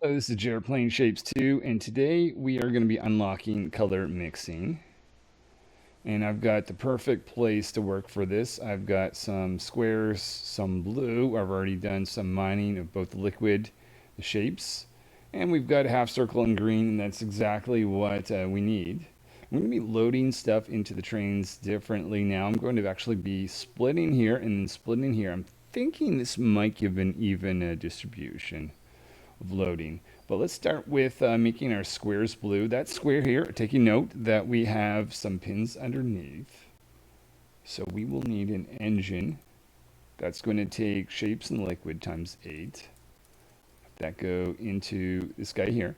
This is Jared playing Shapes 2, and today we are going to be unlocking color mixing. And I've got the perfect place to work for this. I've got some squares, some blue. I've already done some mining of both the liquid, the shapes, and we've got a half circle in green, and that's exactly what we need. I'm going to be loading stuff into the trains differently now. I'm going to actually be splitting here and then splitting here. I'm thinking this might give an even distribution of loading. But let's start with making our squares blue. That square here, taking note that we have some pins underneath. So we will need an engine. That's going to take shapes and liquid times 8. That go into this guy here.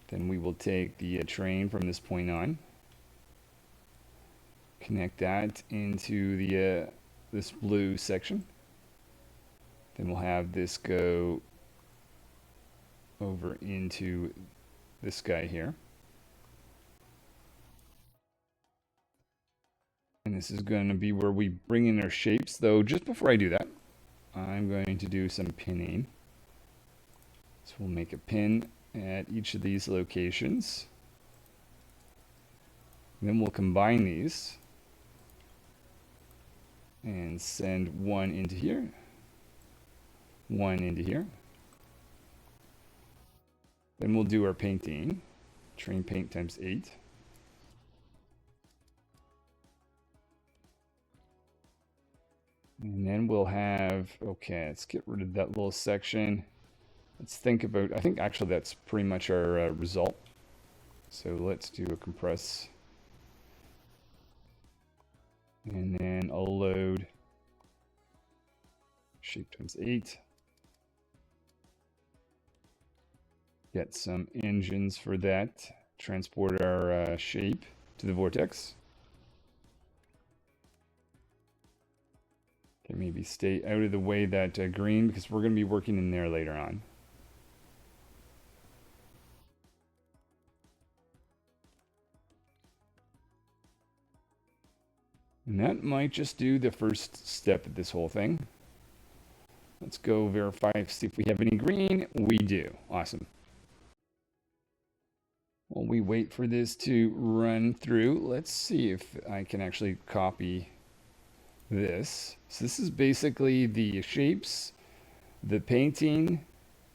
Then we will take the train from this point on. Connect that into the this blue section. Then we'll have this go over into this guy here. And this is going to be where we bring in our shapes, though just before I do that, I'm going to do some pinning. So we'll make a pin at each of these locations. And then we'll combine these and send one into here, one into here. Then we'll do our painting. Train paint times 8. And then we'll have, okay, let's get rid of that little section. Let's think about, I think actually that's pretty much our result. So let's do a compress. And then I'll load shape times 8. Get some engines for that. Transport our shape to the vortex. Okay, maybe stay out of the way that green because we're going to be working in there later on. And that might just do the first step of this whole thing. Let's go verify, see if we have any green. We do. Awesome. While we wait for this to run through, let's see if I can actually copy this. So this is basically the shapes, the painting,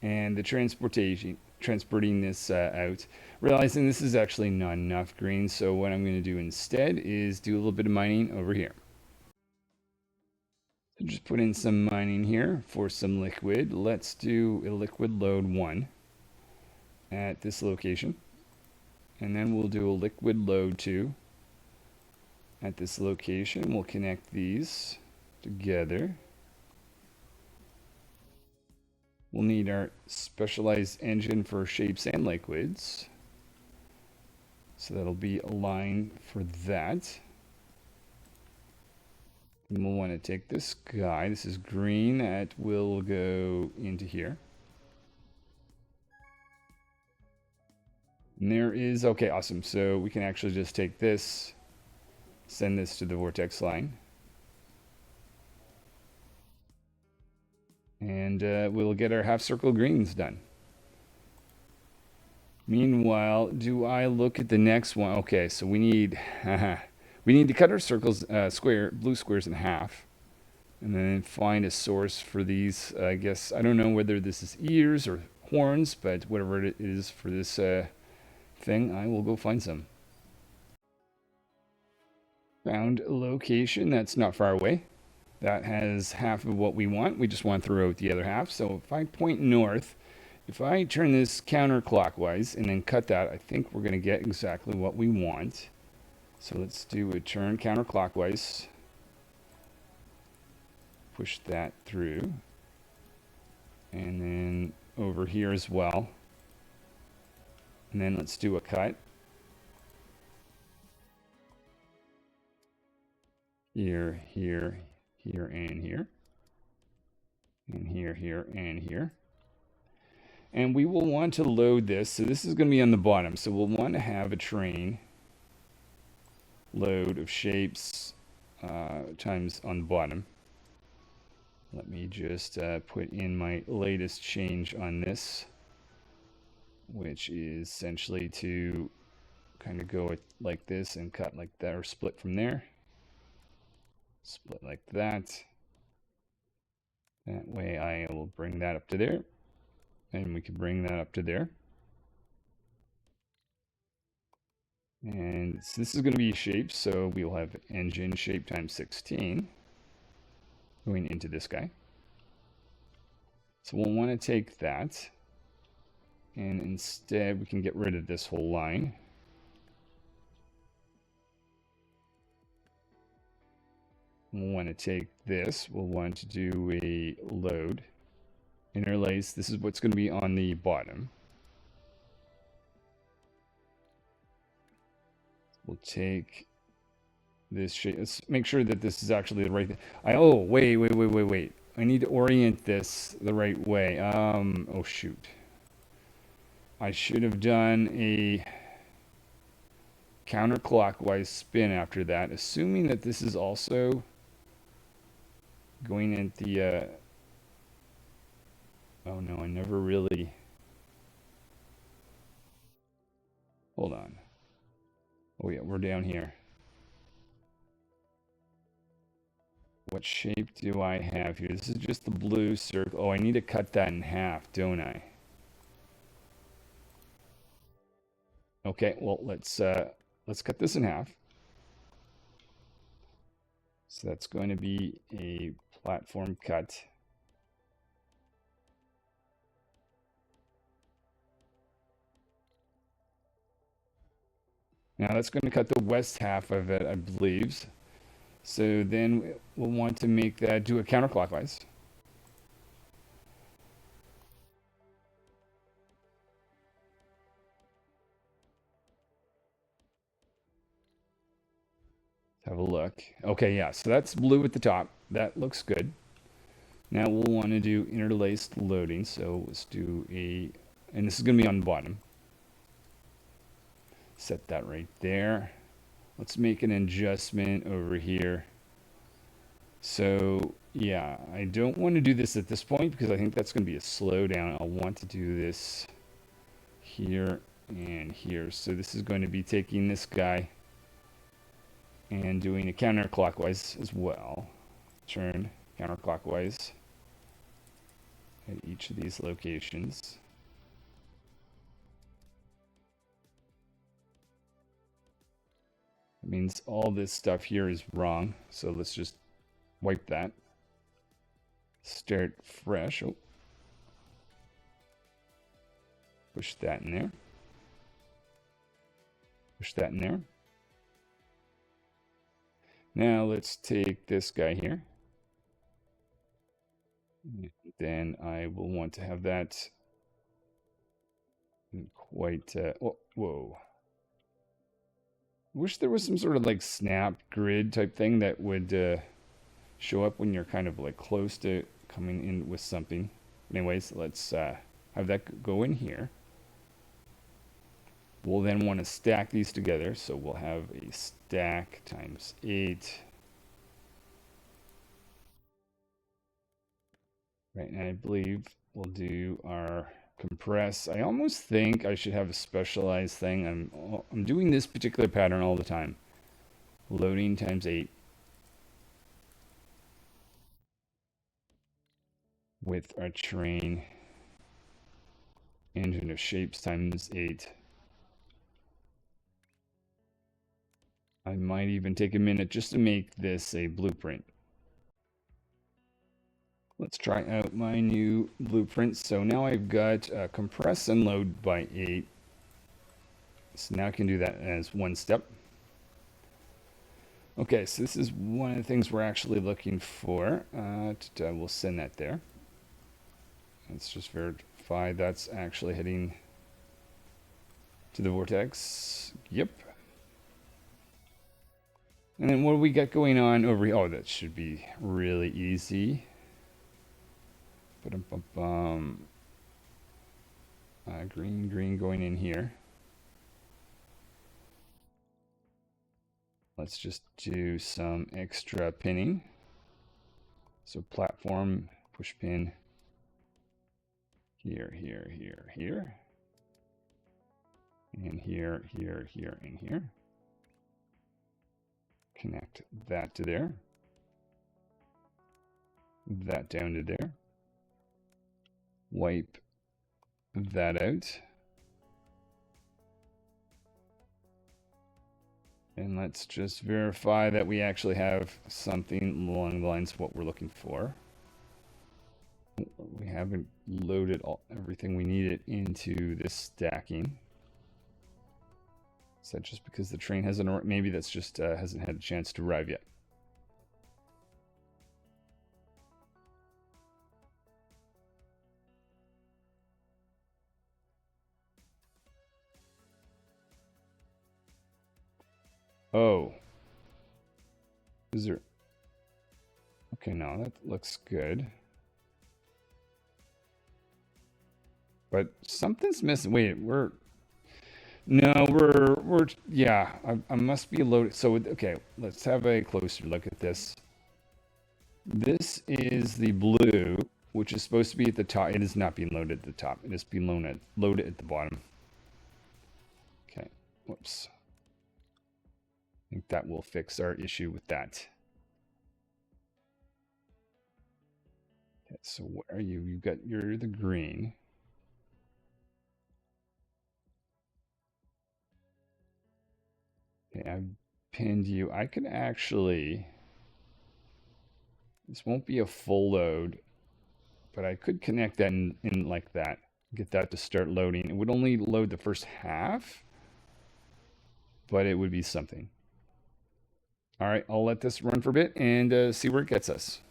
and the transporting this out. Realizing this is actually not enough green, so what I'm going to do instead is do a little bit of mining over here. So just put in some mining here for some liquid. Let's do a liquid load 1 at this location. And then we'll do a liquid load 2 at this location. We'll connect these together. We'll need our specialized engine for shapes and liquids. So that'll be a line for that. And we'll want to take this guy. This is green. That will go into here. And there is, okay, awesome. So we can actually just take this, send this to the vortex line. And we'll get our half circle greens done. Meanwhile, do I look at the next one? Okay, so we need we need to cut our circles, blue squares in half, and then find a source for these. I guess I don't know whether this is ears or horns, but whatever it is for this thing, I will go find some. Found a location that's not far away. That has half of what we want. We just want to throw out the other half. So if I point north, if I turn this counterclockwise and then cut that, I think we're going to get exactly what we want. So let's do a turn counterclockwise. Push that through. And then over here as well. And then let's do a cut. Here, here, here, and here. And here, here, and here. And we will want to load this. So this is going to be on the bottom. So we'll want to have a train load of shapes times on the bottom. Let me just put in my latest change on this, which is essentially to kind of go like this and cut like that, or split from there. Split like that. That way I will bring that up to there, and we can bring that up to there. And so this is going to be shapes, so we'll have engine shape times 16 going into this guy. So we'll want to take that, and instead we can get rid of this whole line. We'll want to take this, we'll want to do a load, interlace. This is what's going to be on the bottom. We'll take this shape. Let's make sure that this is actually the right thing. Oh, wait. I need to orient this the right way. Oh shoot. I should have done a counterclockwise spin after that, assuming that this is also going at the, oh no, I never really, hold on. Oh yeah, we're down here. What shape do I have here? This is just the blue circle. Oh, I need to cut that in half, don't I? Okay, well, let's cut this in half. So that's going to be a platform cut. Now that's going to cut the west half of it, I believe. So then we'll want to make that, do it counterclockwise. Have a look. Okay, yeah, so that's blue at the top. That looks good. Now we'll want to do interlaced loading. So let's do a, and this is going to be on the bottom. Set that right there. Let's make an adjustment over here. So yeah, I don't want to do this at this point because I think that's going to be a slowdown. I'll want to do this here and here. So this is going to be taking this guy and doing a counterclockwise as well. Turn counterclockwise at each of these locations. It means all this stuff here is wrong. So let's just wipe that. Start fresh. Oh. Push that in there. Push that in there. Now let's take this guy here. Then I will want to have that quite, whoa. Wish there was some sort of like snap grid type thing that would show up when you're kind of like close to coming in with something. Anyways, let's have that go in here. We'll then want to stack these together. So we'll have a stack times 8. Right, and I believe we'll do our compress. I almost think I should have a specialized thing. I'm doing this particular pattern all the time. Loading times 8. With our train. Engine of shapes times 8. I might even take a minute just to make this a blueprint. Let's try out my new blueprint. So now I've got compress and load by 8. So now I can do that as one step. Okay, so this is one of the things we're actually looking for. We'll send that there. Let's just verify that's actually heading to the vortex. Yep. And then what do we got going on over here? Oh, that should be really easy. Green going in here. Let's just do some extra pinning. So platform, push pin, here, here, here, here. And here, here, here, and here. Connect that to there. That down to there. Wipe that out. And let's just verify that we actually have something along the lines of what we're looking for. We haven't loaded everything we needed into this stacking. Is that just because the train hasn't, maybe that's just hasn't had a chance to arrive yet. Oh. Is there? Okay, no, that looks good. But something's missing. Wait, yeah, I must be loaded. So, okay, let's have a closer look at this. This is the blue, which is supposed to be at the top. It is not being loaded at the top. It is being loaded at the bottom. Okay, whoops. I think that will fix our issue with that. Okay, so where are you? You're the green. Okay, I've pinned you. I could actually, this won't be a full load, but I could connect that in like that. Get that to start loading. It would only load the first half, but it would be something. All right, I'll let this run for a bit and see where it gets us.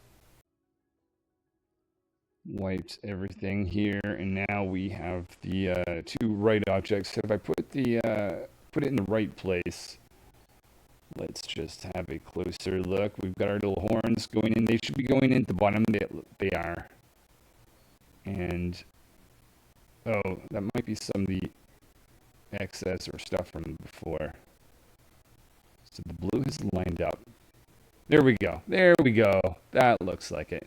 Wiped everything here, and now we have the two right objects. If I put it in the right place, let's just have a closer look. We've got our little horns going in. They should be going in at the bottom. They are. And, oh, that might be some of the excess or stuff from before. So the blue has lined up. There we go. There we go. That looks like it.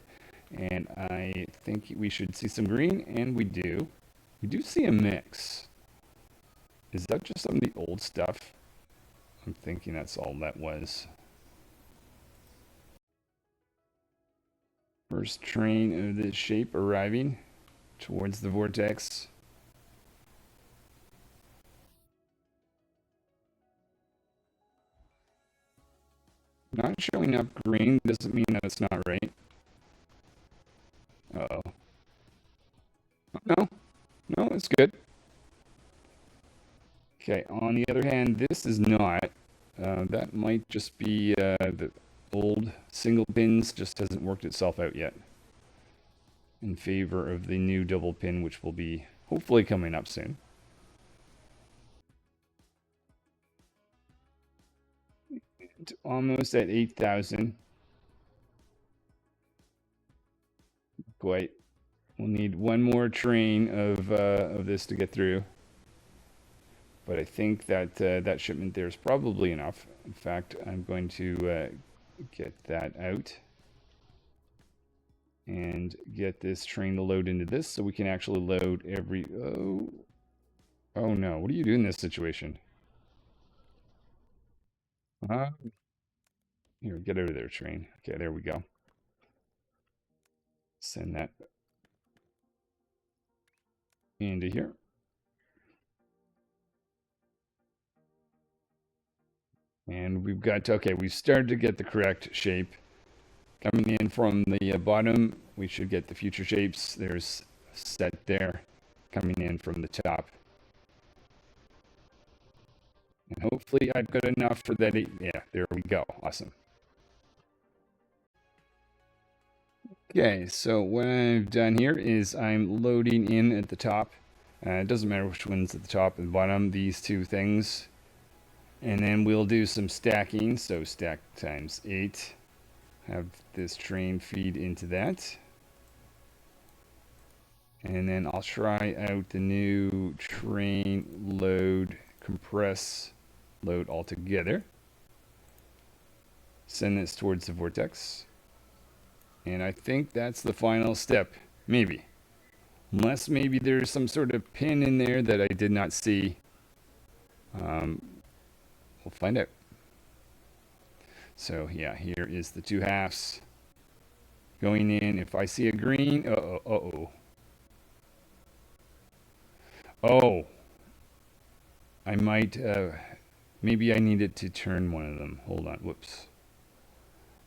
And I think we should see some green, and we do. We do see a mix. Is that just some of the old stuff? I'm thinking that's all that was. First train of this shape arriving towards the vortex. Not showing up green doesn't mean that it's not right. Uh-oh. No, no, it's good. Okay, on the other hand, this is not. That might just be the old single pins just hasn't worked itself out yet. In favor of the new double pin, which will be hopefully coming up soon. And almost at 8,000. Quite. We'll need one more train of this to get through. But I think that that shipment there is probably enough. In fact, I'm going to get that out and get this train to load into this so we can actually load every... Oh no, what do you do in this situation? Here, get out of there, train. Okay, there we go. Send that into here. And we've got, okay, we've started to get the correct shape. Coming in from the bottom, we should get the future shapes. There's a set there coming in from the top. And hopefully I've got enough for that. Yeah, there we go. Awesome. Okay, so what I've done here is I'm loading in at the top. It doesn't matter which one's at the top and bottom, these two things. And then we'll do some stacking. So stack times 8. Have this train feed into that. And then I'll try out the new train load, compress, load all together. Send this towards the vortex. And I think that's the final step. Maybe. Unless maybe there's some sort of pin in there that I did not see. Um, we'll find out. So yeah, here is the two halves going in. If I see a green, oh, I might, maybe I needed to turn one of them. Hold on, whoops.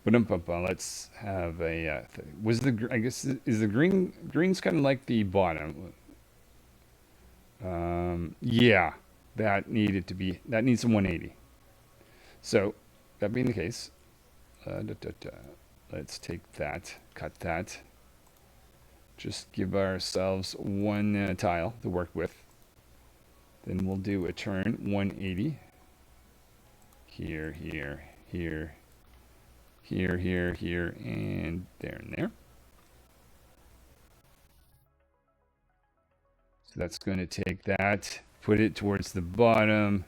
Let's have a, was the, I guess, is the green's kind of like the bottom. Yeah, that needs a 180. So, that being the case, let's take that, cut that. Just give ourselves one tile to work with. Then we'll do a turn 180. Here, here, here, here, here, here, and there and there. So that's going to take that, put it towards the bottom.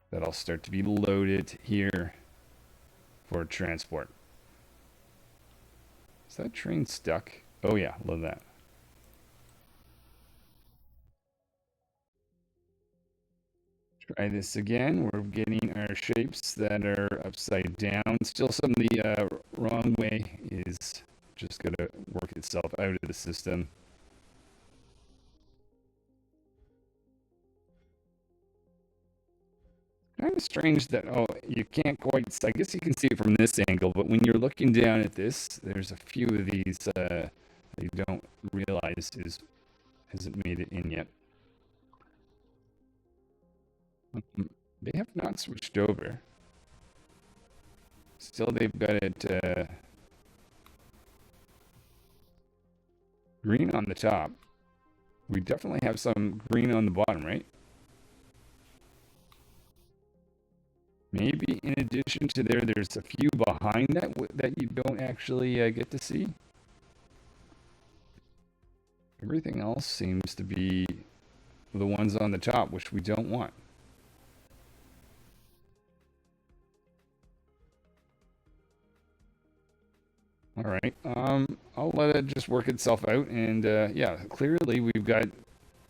That'll start to be loaded here for transport. Is that train stuck? Oh yeah, love that. Try this again. We're getting our shapes that are upside down. Still some of the wrong way is just going to work itself out of the system. Kind of strange that, oh, you can't quite, I guess you can see it from this angle, but when you're looking down at this, there's a few of these you don't realize hasn't made it in yet. They have not switched over. Still, they've got it green on the top. We definitely have some green on the bottom, right? Maybe in addition to there's a few behind that you don't actually get to see. Everything else seems to be the ones on the top, which we don't want. All right, I'll let it just work itself out, and yeah, clearly we've got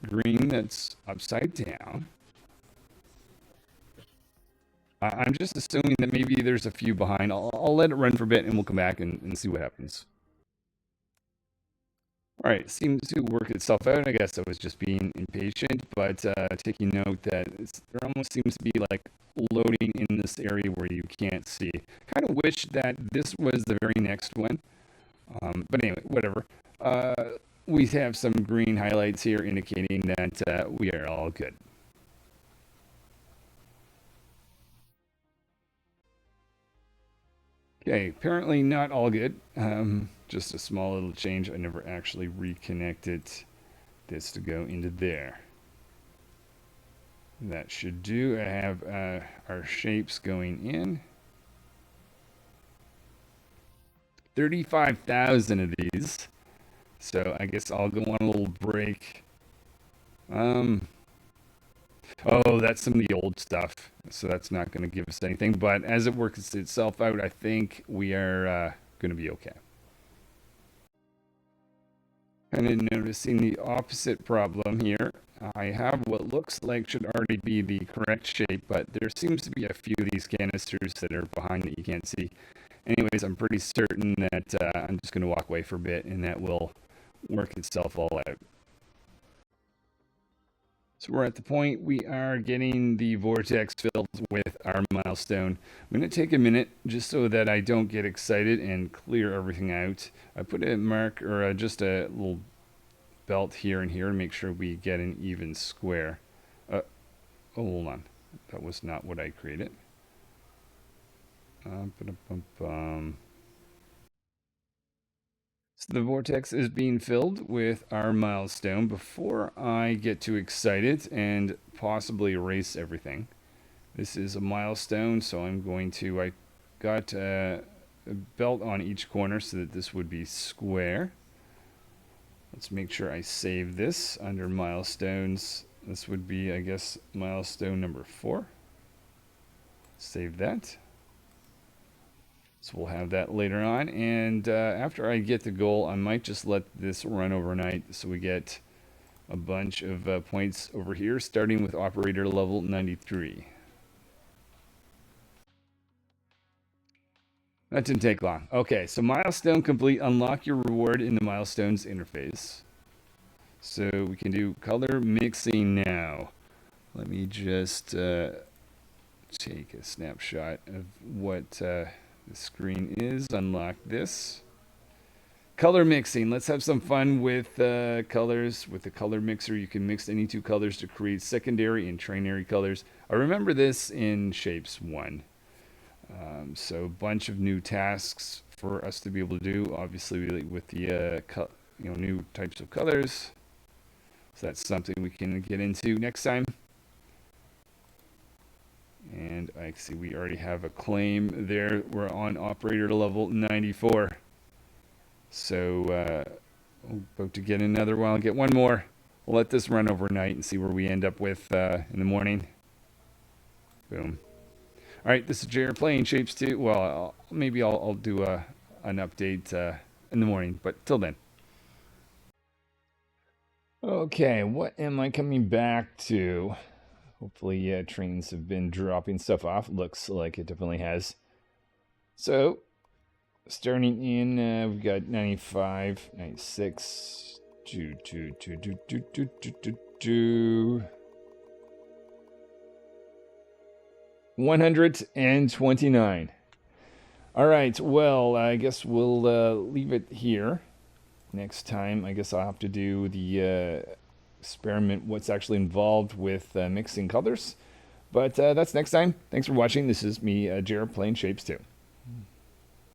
green that's upside down. I'm just assuming that maybe there's a few behind. I'll let it run for a bit, and we'll come back and see what happens. All right, seems to work itself out. I guess I was just being impatient, but taking note that there almost seems to be like loading in this area where you can't see. Kind of wish that this was the very next one. But anyway, whatever. We have some green highlights here indicating that we are all good. Okay, apparently not all good. Just a small little change. I never actually reconnected this to go into there. That should do. I have our shapes going in. 35,000 of these. So I guess I'll go on a little break. Oh, that's some of the old stuff. So that's not going to give us anything. But as it works itself out, I think we are going to be okay. And then noticing the opposite problem here. I have what looks like should already be the correct shape, but there seems to be a few of these canisters that are behind that you can't see. Anyways, I'm pretty certain that I'm just going to walk away for a bit and that will work itself all out. So we're at the point we are getting the vortex filled with our milestone. I'm going to take a minute just so that I don't get excited and clear everything out. I put a mark or just a little belt here and here to make sure we get an even square. Oh, hold on. That was not what I created. So the vortex is being filled with our milestone. Before I get too excited and possibly erase everything, this is a milestone, so I'm going to, I got a belt on each corner so that this would be square. Let's make sure I save this under milestones. This would be, I guess, milestone number 4. Save that. So we'll have that later on. And after I get the goal, I might just let this run overnight so we get a bunch of points over here, starting with operator level 93. That didn't take long. Okay, so milestone complete. Unlock your reward in the milestones interface. So we can do color mixing now. Let me just take a snapshot of what the screen is. Unlock this. Color mixing. Let's have some fun with colors. With the color mixer, you can mix any two colors to create secondary and trinary colors. I remember this in Shapes 1. So a bunch of new tasks for us to be able to do, obviously with the new types of colors. So that's something we can get into next time. And I see we already have a claim there. We're on operator level 94. So about to get another one. I'll get one more. We'll let this run overnight and see where we end up with in the morning. Boom. All right, this is Jared playing Shapes 2. Well, maybe I'll do an update in the morning, but till then. Okay, what am I coming back to? Hopefully trains have been dropping stuff off. Looks like it definitely has. So, starting in, we've got 95, 96, 129. All right, well, I guess we'll leave it here. Next time, I guess I'll have to do the experiment, what's actually involved with mixing colors. But that's next time. Thanks for watching. This is me, Jared, playing Shapes 2.